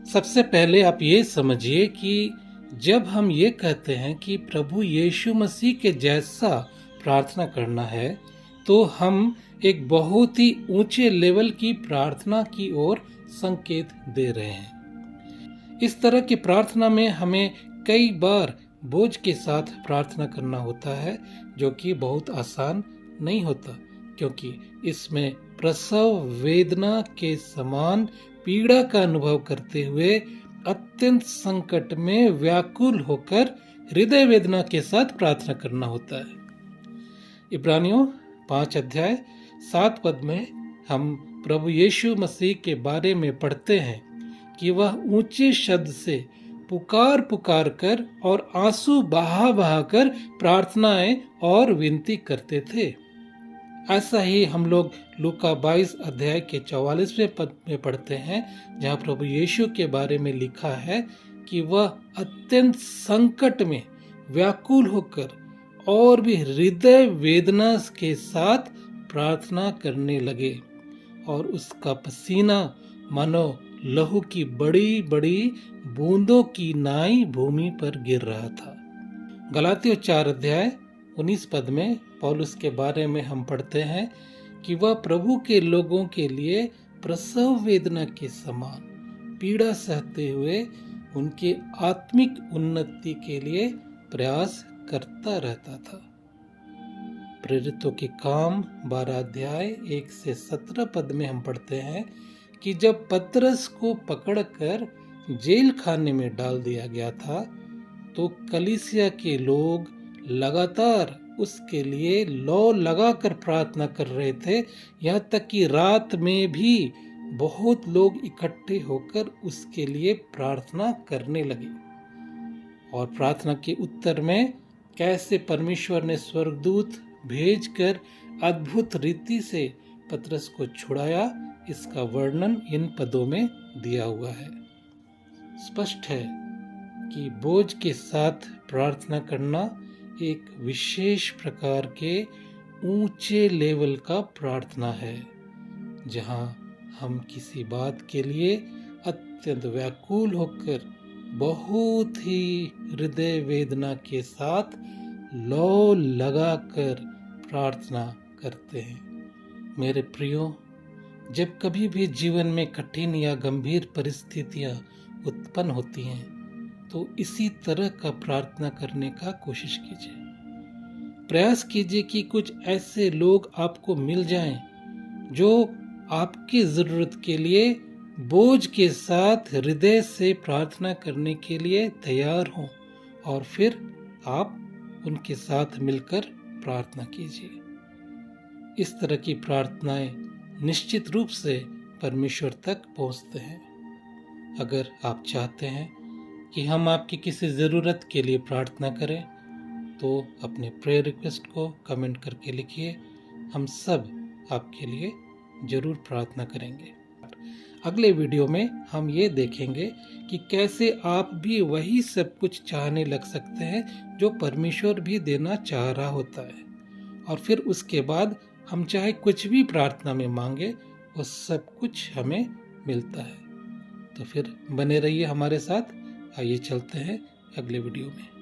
सबसे पहले आप ये समझिए कि जब हम ये कहते हैं कि प्रभु यीशु मसीह के जैसा प्रार्थना करना है, तो हम एक बहुत ही ऊंचे लेवल की प्रार्थना की ओर संकेत दे रहे हैं। इस तरह की प्रार्थना में हमें कई बार बोझ के साथ प्रार्थना करना होता है, जो कि बहुत आसान नहीं होता, क्योंकि इसमें प्रसव वेदना के समान पीड़ा का अनुभव करते हुए अत्यंत संकट में व्याकुल होकर हृदय वेदना के साथ प्रार्थना करना होता है। इब्रानियों 5 अध्याय 7 पद में हम प्रभु यीशु मसीह के बारे में पढ़ते हैं कि वह ऊंचे शब्द से पुकार पुकार कर और आंसू बहा बहा कर प्रार्थनाएं और विनती करते थे। ऐसा ही हम लोग लूका 22 अध्याय के 44वें पद में पढ़ते हैं, जहां प्रभु यीशु के बारे में लिखा है कि वह अत्यंत संकट में व्याकुल होकर और भी हृदय वेदना के साथ प्रार्थना करने लगे और उसका पसीना मानो लहू की बड़ी बड़ी बूंदों की नाई भूमि पर गिर रहा था। गलातियों 4 अध्याय 19 पद में पौलुस के बारे में हम पढ़ते हैं कि वह प्रभु के लोगों के लिए प्रसव वेदना के समान पीड़ा सहते हुए उनके आत्मिक उन्नति के लिए प्रयास करता रहता था। प्रेरितों के काम 12 अध्याय 1 से 17 पद में हम पढ़ते हैं कि जब पतरस को पकड़कर जेल खाने में डाल दिया गया था, तो कलीसिया के लोग लगातार उसके लिए लौ लगाकर प्रार्थना कर रहे थे। यहाँ तक कि रात में भी बहुत लोग इकट्ठे होकर उसके लिए प्रार्थना करने लगे। और प्रार्थना के उत्तर में कैसे परमेश्वर ने स्वर्गदूत भेजकर अद्भुत रीति से पतरस को छुड़ाया, इसका वर्णन इन पदों में दिया हुआ है। स्पष्ट है कि बोझ के साथ प्रार्थना करना एक विशेष प्रकार के ऊंचे लेवल का प्रार्थना है, जहां हम किसी बात के लिए अत्यंत व्याकुल होकर बहुत ही हृदय वेदना के साथ लौ लगाकर प्रार्थना करते हैं। मेरे प्रियो, जब कभी भी जीवन में कठिन या गंभीर परिस्थितियां उत्पन्न होती हैं, तो इसी तरह का प्रार्थना करने का कोशिश कीजिए। प्रयास कीजिए कि कुछ ऐसे लोग आपको मिल जाएं जो आपकी जरूरत के लिए बोझ के साथ हृदय से प्रार्थना करने के लिए तैयार हों, और फिर आप उनके साथ मिलकर प्रार्थना कीजिए। इस तरह की प्रार्थनाएं निश्चित रूप से परमेश्वर तक पहुंचते हैं। अगर आप चाहते हैं कि हम आपकी किसी ज़रूरत के लिए प्रार्थना करें, तो अपने प्रेयर रिक्वेस्ट को कमेंट करके लिखिए। हम सब आपके लिए ज़रूर प्रार्थना करेंगे। अगले वीडियो में हम ये देखेंगे कि कैसे आप भी वही सब कुछ चाहने लग सकते हैं जो परमेश्वर भी देना चाह रहा होता है, और फिर उसके बाद हम चाहे कुछ भी प्रार्थना में मांगे, वो सब कुछ हमें मिलता है। तो फिर बने रहिए हमारे साथ। आइए चलते हैं अगले वीडियो में।